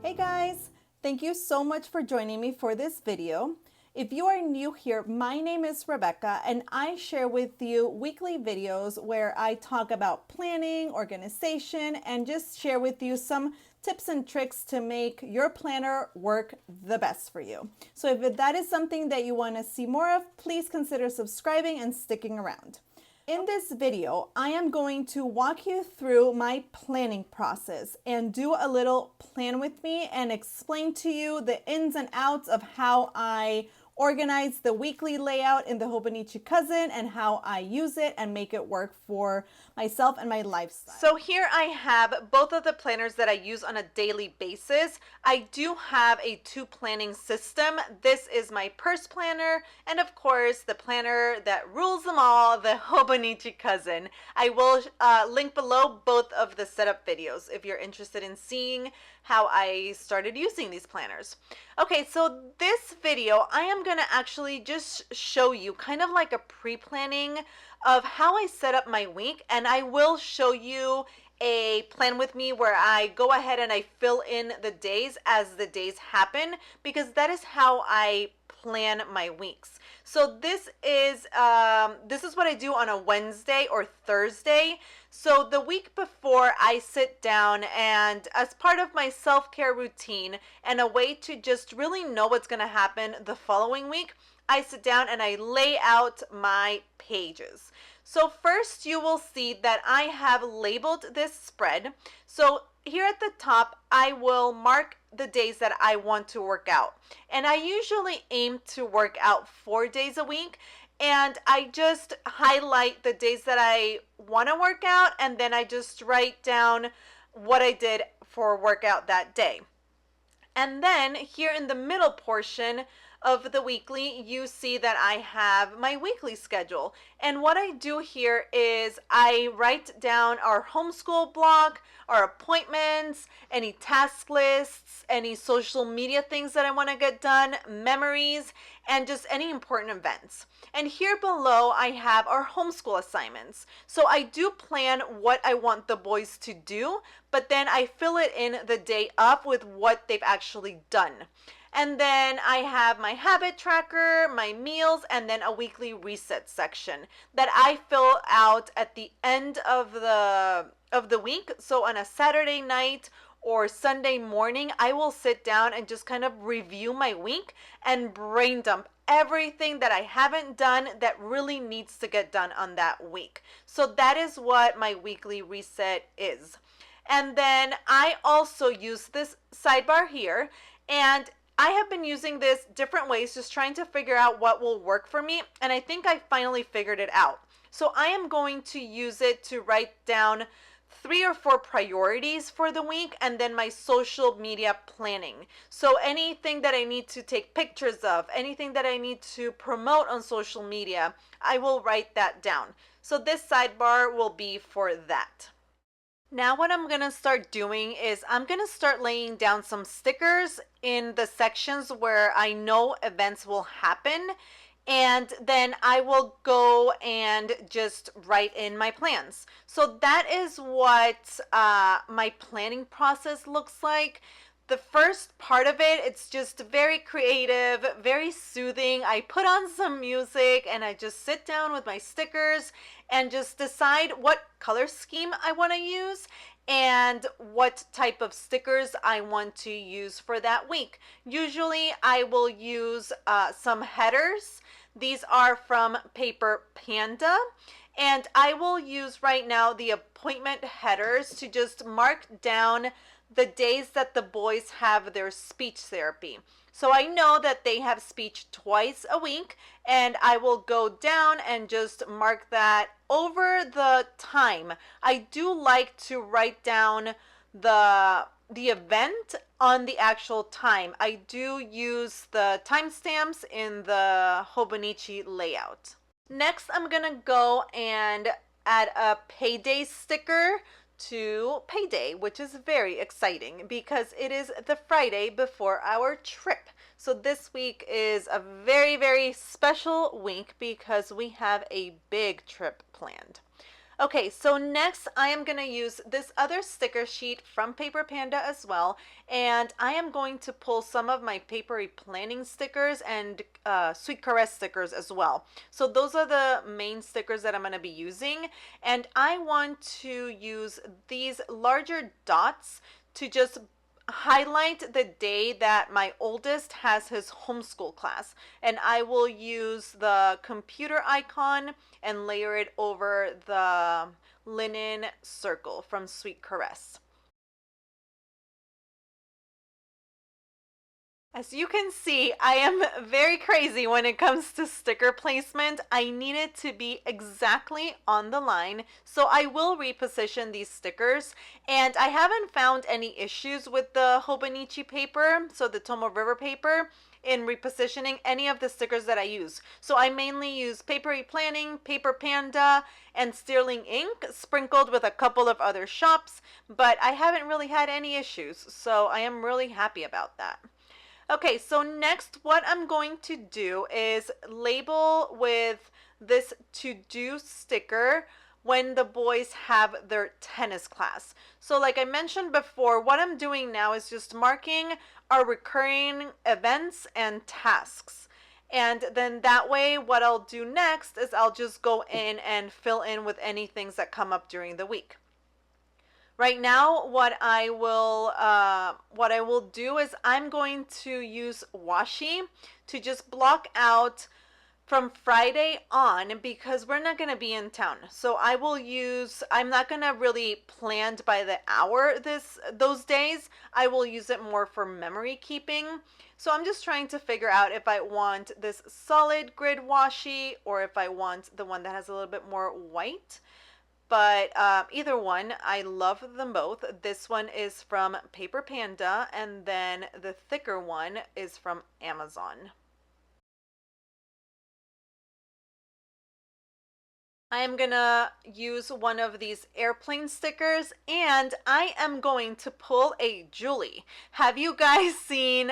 Hey guys, thank you so much for joining me for this video. If you are new here, my name is Rebecca and I share with you weekly videos where I talk about planning, organization, and just share with you some tips and tricks to make your planner work the best for you. So if that is something that you want to see more of, please consider subscribing and sticking around. In this video, I am going to walk you through my planning process and do a little plan with me and explain to you the ins and outs of how I organize the weekly layout in the Hobonichi Cousin and how I use it and make it work for myself and my lifestyle. So here I have both of the planners that I use on a daily basis. I do have a two planning system. This is my purse planner and of course the planner that rules them all, the Hobonichi Cousin. I will link below both of the setup videos if you're interested in seeing how I started using these planners. Okay, so this video I am gonna actually just show you kind of like a pre-planning of how I set up my week, and I will show you a plan with me where I go ahead and I fill in the days as the days happen, because that is how I plan my weeks. So this is what I do on a Wednesday or Thursday. So the week before, I sit down and as part of my self-care routine and a way to just really know what's going to happen the following week, I sit down and I lay out my pages. So first you will see that I have labeled this spread. So here at the top, I will mark the days that I want to work out. And I usually aim to work out 4 days a week. And I just highlight the days that I want to work out, and then I just write down what I did for workout that day. And then here in the middle portion of the weekly, you see that I have my weekly schedule. And what I do here is I write down our homeschool block, our appointments, any task lists, any social media things that I want to get done, memories, and just any important events. And here below I have our homeschool assignments. So I do plan what I want the boys to do, but then I fill it in the day up with what they've actually done. And then I have my habit tracker, my meals, and then a weekly reset section that I fill out at the end of the week. So on a Saturday night or Sunday morning, I will sit down and just kind of review my week and brain dump everything that I haven't done that really needs to get done on that week. So that is what my weekly reset is. And then I also use this sidebar here, and I have been using this different ways, just trying to figure out what will work for me, and I think I finally figured it out. So I am going to use it to write down 3 or 4 priorities for the week, and then my social media planning. So anything that I need to take pictures of, anything that I need to promote on social media, I will write that down. So this sidebar will be for that. Now what I'm going to start doing is I'm going to start laying down some stickers in the sections where I know events will happen, and then I will go and just write in my plans. So that is what my planning process looks like. The first part of it, it's just very creative, very soothing. I put on some music and I just sit down with my stickers and just decide what color scheme I want to use and what type of stickers I want to use for that week. Usually I will use some headers. These are from Paper Panda. And I will use right now the appointment headers to just mark down the days that the boys have their speech therapy. So I know that they have speech twice a week, and I will go down and just mark that over the time. I do like to write down the event on the actual time. I do use the timestamps in the Hobonichi layout. Next, I'm gonna go and add a payday sticker to payday, which is very exciting because it is the Friday before our trip. So this week is a very, very special week because we have a big trip planned. Okay, so next I am going to use this other sticker sheet from Paper Panda as well, and I am going to pull some of my papery planning stickers and Sweet Caress stickers as well. So those are the main stickers that I'm going to be using, and I want to use these larger dots to just highlight the day that my oldest has his homeschool class, and I will use the computer icon and layer it over the linen circle from Sweet Caress. As you can see, I am very crazy when it comes to sticker placement. I need it to be exactly on the line, so I will reposition these stickers, and I haven't found any issues with the Hobonichi paper, so the Tomo River paper, in repositioning any of the stickers that I use. So I mainly use Papery Planning, Paper Panda, and Sterling ink, sprinkled with a couple of other shops, but I haven't really had any issues, so I am really happy about that. Okay, so next what I'm going to do is label with this to-do sticker when the boys have their tennis class. So like I mentioned before, what I'm doing now is just marking our recurring events and tasks. And then that way, what I'll do next is I'll just go in and fill in with any things that come up during the week. Right now, what I will do is I'm going to use washi to just block out from Friday on, because we're not going to be in town. So I'm not going to really plan by the hour those days. I will use it more for memory keeping. So I'm just trying to figure out if I want this solid grid washi or if I want the one that has a little bit more white. But either one, I love them both. This one is from Paper Panda, and then the thicker one is from Amazon. I am gonna use one of these airplane stickers, and I am going to pull a Julie. Have you guys seen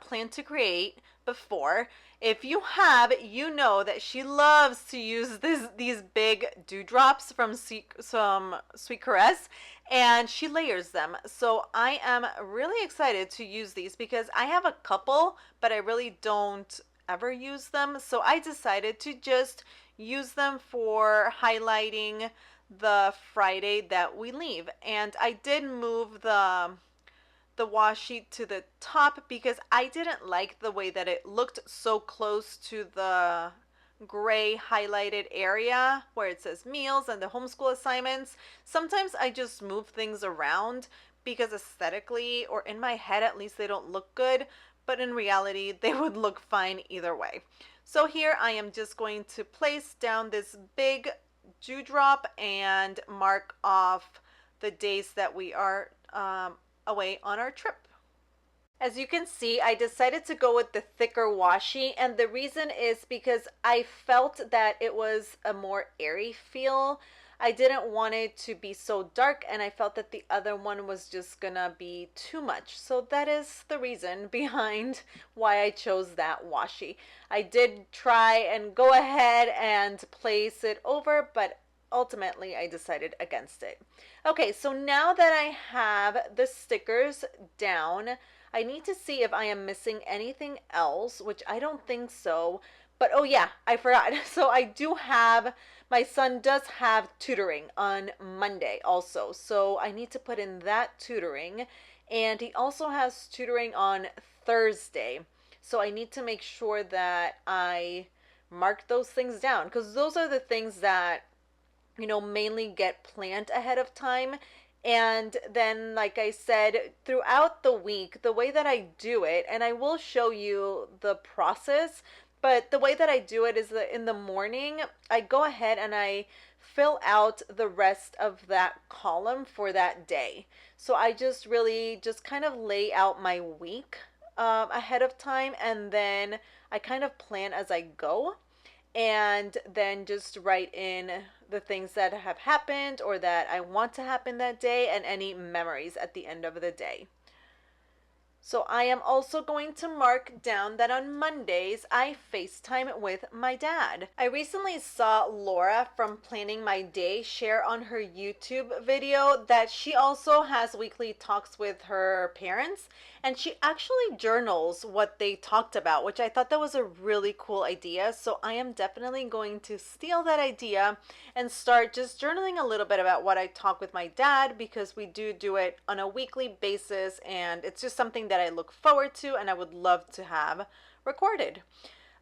Plan to Create before? If you have, you know that she loves to use these big dewdrops from some Sweet Caress, and she layers them. So I am really excited to use these because I have a couple, but I really don't ever use them. So I decided to just use them for highlighting the Friday that we leave. And I did move the washi to the top because I didn't like the way that it looked so close to the gray highlighted area where it says meals and the homeschool assignments. Sometimes I just move things around because aesthetically, or in my head at least, they don't look good, but in reality they would look fine either way. So here I am just going to place down this big dewdrop and mark off the days that we are away on our trip. As you can see, I decided to go with the thicker washi, and the reason is because I felt that it was a more airy feel. I didn't want it to be so dark, and I felt that the other one was just gonna be too much. So that is the reason behind why I chose that washi. I did try and go ahead and place it over, but ultimately I decided against it. Okay, so now that I have the stickers down, I need to see if I am missing anything else, which I don't think so. But oh yeah, I forgot. So I do have, my son does have tutoring on Monday also. So I need to put in that tutoring. And he also has tutoring on Thursday. So I need to make sure that I mark those things down, because those are the things that, you know, mainly get planned ahead of time. And then, like I said, throughout the week, the way that I do it, and I will show you the process, but the way that I do it is that in the morning, I go ahead and I fill out the rest of that column for that day. So I just really just kind of lay out my week ahead of time, and then I kind of plan as I go, and then just write in the things that have happened or that I want to happen that day, and any memories at the end of the day. So I am also going to mark down that on Mondays I FaceTime with my dad. I recently saw Laura from Planning My Day share on her YouTube video that she also has weekly talks with her parents, and she actually journals what they talked about, which I thought that was a really cool idea. So I am definitely going to steal that idea and start just journaling a little bit about what I talk with my dad, because we do it on a weekly basis, and it's just something that I look forward to and I would love to have recorded.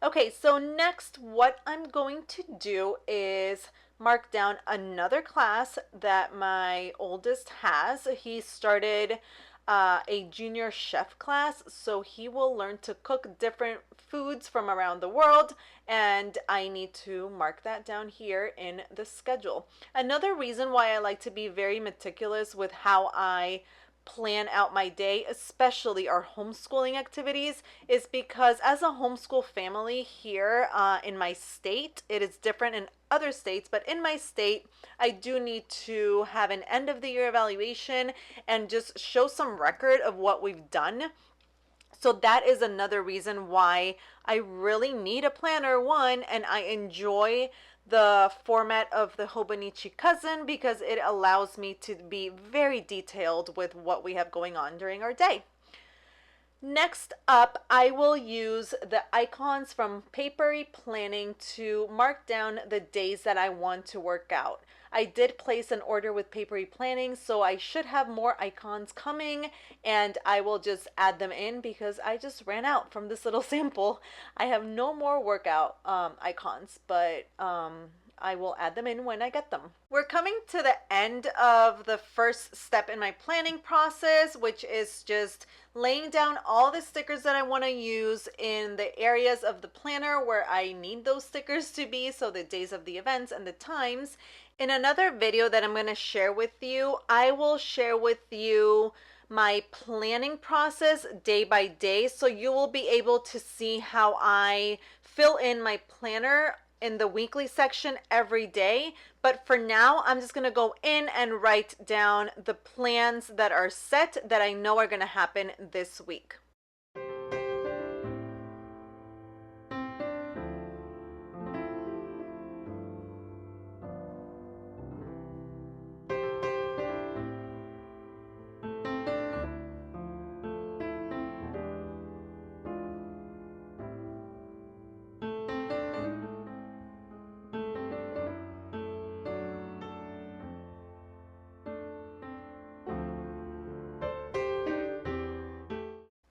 Okay, so next what I'm going to do is mark down another class that my oldest has. He started a junior chef class, so he will learn to cook different foods from around the world, and I need to mark that down here in the schedule. Another reason why I like to be very meticulous with how I plan out my day, especially our homeschooling activities, is because as a homeschool family here in my state, it is different in other states, but in my state, I do need to have an end of the year evaluation and just show some record of what we've done. So that is another reason why I really need a planner, one, and I enjoy the format of the Hobonichi cousin because it allows me to be very detailed with what we have going on during our day. Next up, I will use the icons from Papery Planning to mark down the days that I want to work out. I did place an order with Papery Planning, so I should have more icons coming, and I will just add them in because I just ran out from this little sample. I have no more workout icons, but I will add them in when I get them. We're coming to the end of the first step in my planning process, which is just laying down all the stickers that I want to use in the areas of the planner where I need those stickers to be, so the days of the events and the times. In another video that I'm going to share with you, I will share with you my planning process day by day, so you will be able to see how I fill in my planner in the weekly section every day. But for now, I'm just gonna go in and write down the plans that are set that I know are gonna happen this week.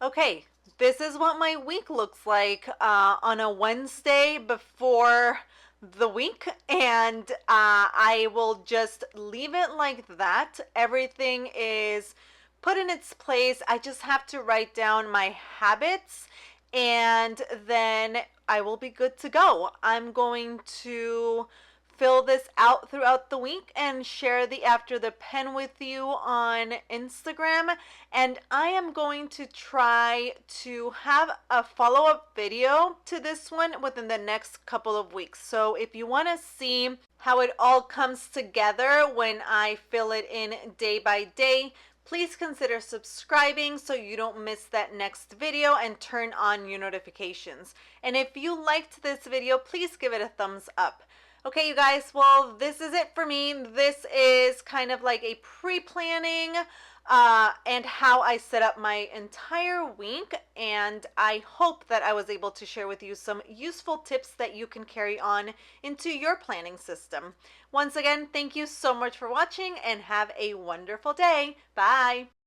Okay, this is what my week looks like on a Wednesday before the week, and I will just leave it like that. Everything is put in its place. I just have to write down my habits, and then I will be good to go. I'm going to fill this out throughout the week and share the After the Pen with you on Instagram. And I am going to try to have a follow-up video to this one within the next couple of weeks. So if you want to see how it all comes together when I fill it in day by day, please consider subscribing so you don't miss that next video, and turn on your notifications. And if you liked this video, please give it a thumbs up. Okay, you guys, well, this is it for me. This is kind of like a pre-planning and how I set up my entire week, and I hope that I was able to share with you some useful tips that you can carry on into your planning system. Once again, thank you so much for watching, and have a wonderful day. Bye!